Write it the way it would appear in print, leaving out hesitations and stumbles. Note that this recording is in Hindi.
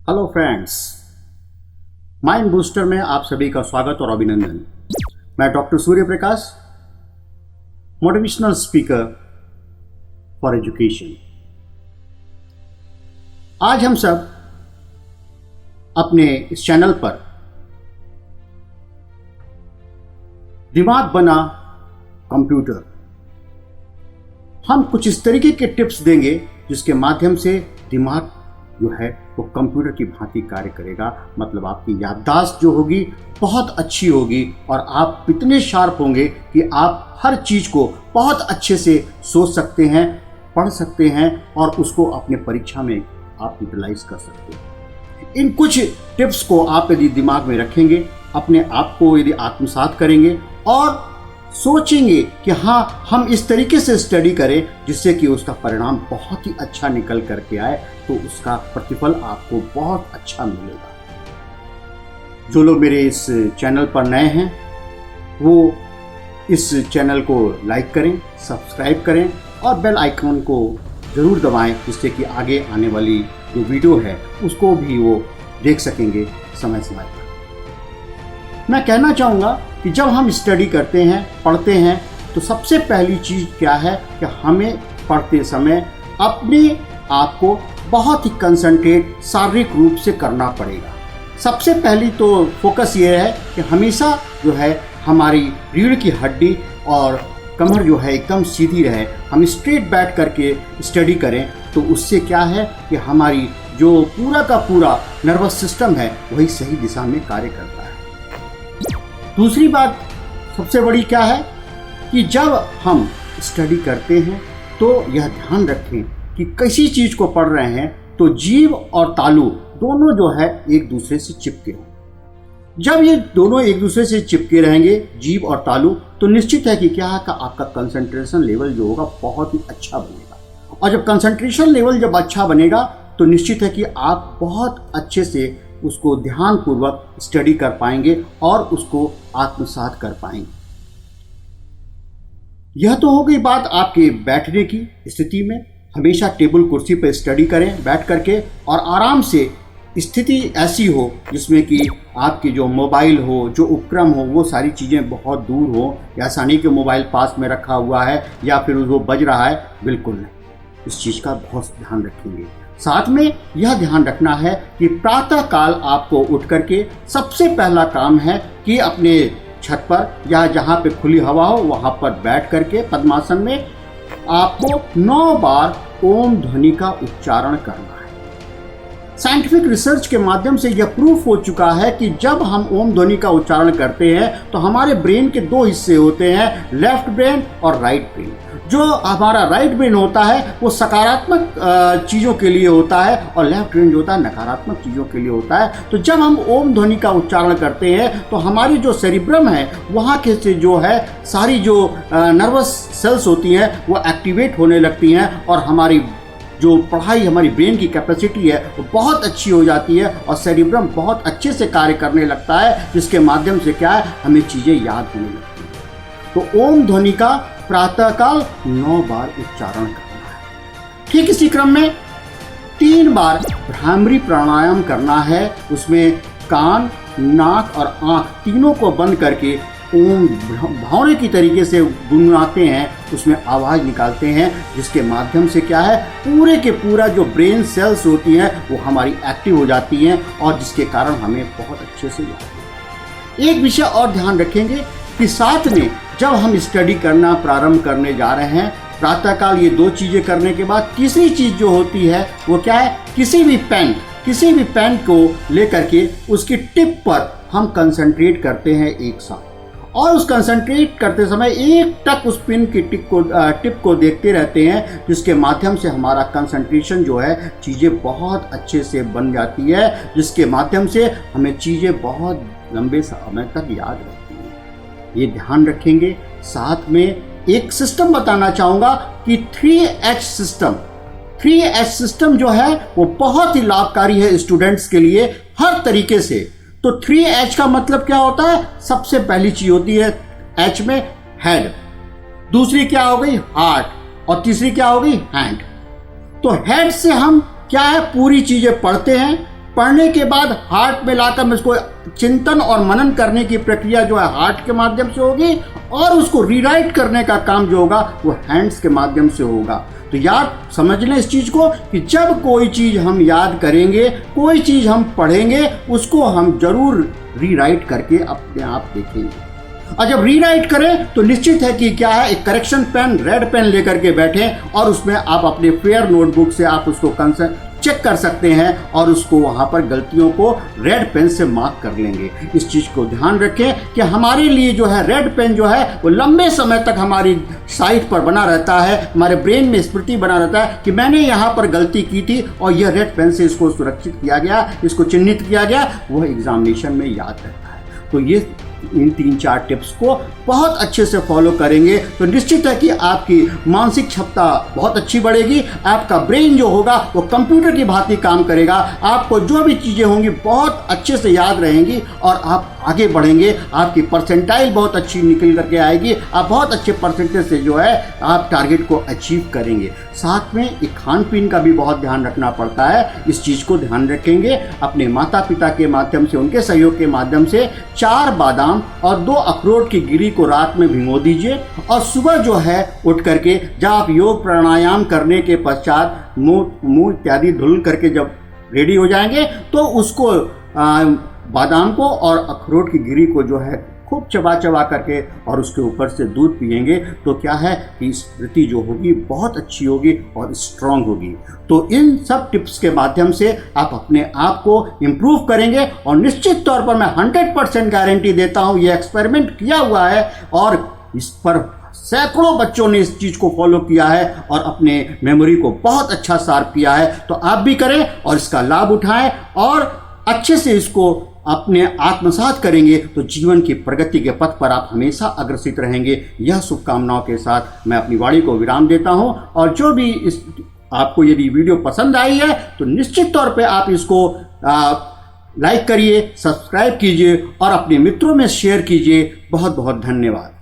हेलो फ्रेंड्स, माइंड बूस्टर में आप सभी का स्वागत और अभिनंदन। मैं doctor Surya Prakash, motivational speaker for education. आज हम सब अपने इस चैनल पर दिमाग बना कंप्यूटर, हम कुछ इस तरीके के टिप्स देंगे जिसके माध्यम से दिमाग जो है वो कंप्यूटर की भांति कार्य करेगा। मतलब आपकी याददाश्त जो होगी बहुत अच्छी होगी और आप इतने शार्प होंगे कि आप हर चीज़ को बहुत अच्छे से सोच सकते हैं, पढ़ सकते हैं और उसको अपने परीक्षा में आप यूटिलाइज कर सकते हैं। इन कुछ टिप्स को आप यदि दिमाग में रखेंगे, अपने आप को यदि आत्मसात करेंगे और सोचेंगे कि हाँ, हम इस तरीके से स्टडी करें जिससे कि उसका परिणाम बहुत ही अच्छा निकल करके आए, तो उसका प्रतिफल आपको बहुत अच्छा मिलेगा। जो लोग मेरे इस चैनल पर नए हैं वो इस चैनल को लाइक करें, सब्सक्राइब करें और बेल आइकन को ज़रूर दबाएं, जिससे कि आगे आने वाली जो वीडियो है उसको भी वो देख सकेंगे समय समय पर। मैं कहना चाहूँगा कि जब हम स्टडी करते हैं, पढ़ते हैं, तो सबसे पहली चीज़ क्या है कि हमें पढ़ते समय अपने आप को बहुत ही कंसंट्रेट शारीरिक रूप से करना पड़ेगा। सबसे पहली तो फोकस ये है कि हमेशा जो है हमारी रीढ़ की हड्डी और कमर जो है एकदम सीधी रहे, हम स्ट्रेट बैठ करके स्टडी करें, तो उससे क्या है कि हमारी जो पूरा का पूरा नर्वस सिस्टम है वही सही दिशा में कार्य करता है। दूसरी बात सबसे बड़ी क्या है कि जब हम स्टडी करते हैं तो यह ध्यान रखें कि किसी चीज़ को पढ़ रहे हैं तो जीभ और तालु दोनों जो है एक दूसरे से चिपके हों। जब ये दोनों एक दूसरे से चिपके रहेंगे, जीभ और तालु, तो निश्चित है कि क्या है कि आपका कंसंट्रेशन लेवल जो होगा बहुत ही अच्छा बनेगा। और जब कंसंट्रेशन लेवल जब अच्छा बनेगा तो निश्चित है कि आप बहुत अच्छे से उसको ध्यानपूर्वक स्टडी कर पाएंगे और उसको आत्मसात कर पाएंगे। यह तो हो गई बात आपके बैठने की स्थिति में। हमेशा टेबल कुर्सी पर स्टडी करें बैठ करके और आराम से। स्थिति ऐसी हो जिसमें कि आपकी जो मोबाइल हो, जो उपक्रम हो, वो सारी चीज़ें बहुत दूर हो। ऐसा नहीं कि मोबाइल पास में रखा हुआ है या फिर वो बज रहा है, बिल्कुल नहीं। इस चीज़ का बहुत ध्यान रखेंगे। साथ में यह ध्यान रखना है कि प्रातः काल आपको उठ करके सबसे पहला काम है कि अपने छत पर या जहाँ पे खुली हवा हो वहाँ पर बैठ करके पद्मासन में आपको 9 बार ओम ध्वनि का उच्चारण करना है। साइंटिफिक रिसर्च के माध्यम से यह प्रूफ हो चुका है कि जब हम ओम ध्वनि का उच्चारण करते हैं तो हमारे ब्रेन के 2 हिस्से होते हैं, लेफ्ट ब्रेन और राइट ब्रेन। जो हमारा राइट ब्रेन होता है वो सकारात्मक चीज़ों के लिए होता है और लेफ्ट ब्रेन जो होता है नकारात्मक चीज़ों के लिए होता है। तो जब हम ओम ध्वनि का उच्चारण करते हैं तो हमारी जो सेरिब्रम है वहाँ के से जो है सारी जो नर्वस सेल्स होती हैं वो एक्टिवेट होने लगती हैं और हमारी जो पढ़ाई, हमारी ब्रेन की कैपेसिटी है वो बहुत अच्छी हो जाती है और सेरिब्रम बहुत अच्छे से कार्य करने लगता है, जिसके माध्यम से क्या है हमें चीज़ें याद होने लगती हैं। तो ओम ध्वनि का प्रातःकाल 9 बार उच्चारण करना है। ठीक इसी क्रम में 3 बार भ्रामरी प्राणायाम करना है। उसमें कान, नाक और आँख तीनों को बंद करके ओम भौरे की तरीके से गुनगुनाते हैं, उसमें आवाज़ निकालते हैं, जिसके माध्यम से क्या है पूरे के पूरा जो ब्रेन सेल्स होती हैं वो हमारी एक्टिव हो जाती हैं और जिसके कारण हमें बहुत अच्छे से याद है। एक विषय और ध्यान रखेंगे कि साथ में जब हम स्टडी करना प्रारंभ करने जा रहे हैं प्रातःकाल, ये 2 चीज़ें करने के बाद तीसरी चीज़ जो होती है वो क्या है, किसी भी पेन को लेकर के उसकी टिप पर हम कंसंट्रेट करते हैं एक साथ और उस कंसंट्रेट करते समय एक टक उस पेन की टिप को देखते रहते हैं, जिसके माध्यम से हमारा कंसंट्रेशन जो है चीज़ें बहुत अच्छे से बन जाती है, जिसके माध्यम से हमें चीज़ें बहुत लंबे समय तक याद रहती हैं। ये ध्यान रखेंगे। साथ में एक सिस्टम बताना चाहूँगा कि 3H सिस्टम जो है वो बहुत ही लाभकारी है स्टूडेंट्स के लिए हर तरीके से। तो 3H का मतलब क्या होता है, सबसे पहली चीज होती है H में हेड, दूसरी क्या हो गई हार्ट और तीसरी क्या हो गई हैंड। तो हेड से हम क्या है पूरी चीजें पढ़ते हैं, पढ़ने के बाद हार्ट में लाकर मैं इसको चिंतन और मनन करने की प्रक्रिया जो है हार्ट के माध्यम से होगी, और उसको रीराइट करने का काम जो होगा वो हैंड्स के माध्यम से होगा। तो याद समझ लें इस चीज़ को कि जब कोई चीज़ हम याद करेंगे, कोई चीज़ हम पढ़ेंगे, उसको हम जरूर रीराइट करके अपने आप देखेंगे। और जब रीराइट करें तो निश्चित है कि क्या है, एक करेक्शन पेन, रेड पेन लेकर के बैठें और उसमें आप अपने फेयर नोटबुक से आप उसको चेक कर सकते हैं और उसको वहाँ पर गलतियों को रेड पेन से मार्क कर लेंगे। इस चीज़ को ध्यान रखें कि हमारे लिए जो है रेड पेन जो है वो लंबे समय तक हमारी साइट पर बना रहता है, हमारे ब्रेन में स्मृति बना रहता है कि मैंने यहाँ पर गलती की थी और यह रेड पेन से इसको सुरक्षित किया गया, इसको चिन्हित किया गया, वह एग्जामिनेशन में याद रहता है। तो ये इन 3-4 टिप्स को बहुत अच्छे से फॉलो करेंगे तो निश्चित है कि आपकी मानसिक क्षमता बहुत अच्छी बढ़ेगी, आपका ब्रेन जो होगा वो कंप्यूटर की भांति काम करेगा, आपको जो भी चीज़ें होंगी बहुत अच्छे से याद रहेंगी और आप आगे बढ़ेंगे, आपकी परसेंटाइल बहुत अच्छी निकल करके आएगी, आप बहुत अच्छे परसेंटेज से जो है आप टारगेट को अचीव करेंगे। साथ में एक खान पीन का भी बहुत ध्यान रखना पड़ता है, इस चीज़ को ध्यान रखेंगे। अपने माता पिता के माध्यम से, उनके सहयोग के माध्यम से 4 बादाम और 2 अखरोट की गिरी को रात में भिगो दीजिए और सुबह जो है उठ करके जब आप योग प्राणायाम करने के पश्चात मुंह इत्यादि धुल करके जब रेडी हो जाएंगे तो उसको बादाम को और अखरोट की गिरी को जो है खूब चबा चबा करके और उसके ऊपर से दूध पिएंगे तो क्या है कि स्मृति जो होगी बहुत अच्छी होगी और स्ट्रांग होगी। तो इन सब टिप्स के माध्यम से आप अपने आप को इम्प्रूव करेंगे और निश्चित तौर पर मैं 100% गारंटी देता हूँ, ये एक्सपेरिमेंट किया हुआ है और इस पर सैकड़ों बच्चों ने इस चीज़ को फॉलो किया है और अपने मेमोरी को बहुत अच्छा शार्प किया है। तो आप भी करें और इसका लाभ उठाएं और अच्छे से इसको अपने आत्मसात करेंगे तो जीवन की प्रगति के पथ पर आप हमेशा अग्रसित रहेंगे। यह शुभकामनाओं के साथ मैं अपनी वाणी को विराम देता हूं और जो भी इस आपको यदि वीडियो पसंद आई है तो निश्चित तौर पे आप इसको लाइक करिए, सब्सक्राइब कीजिए और अपने मित्रों में शेयर कीजिए। बहुत बहुत धन्यवाद।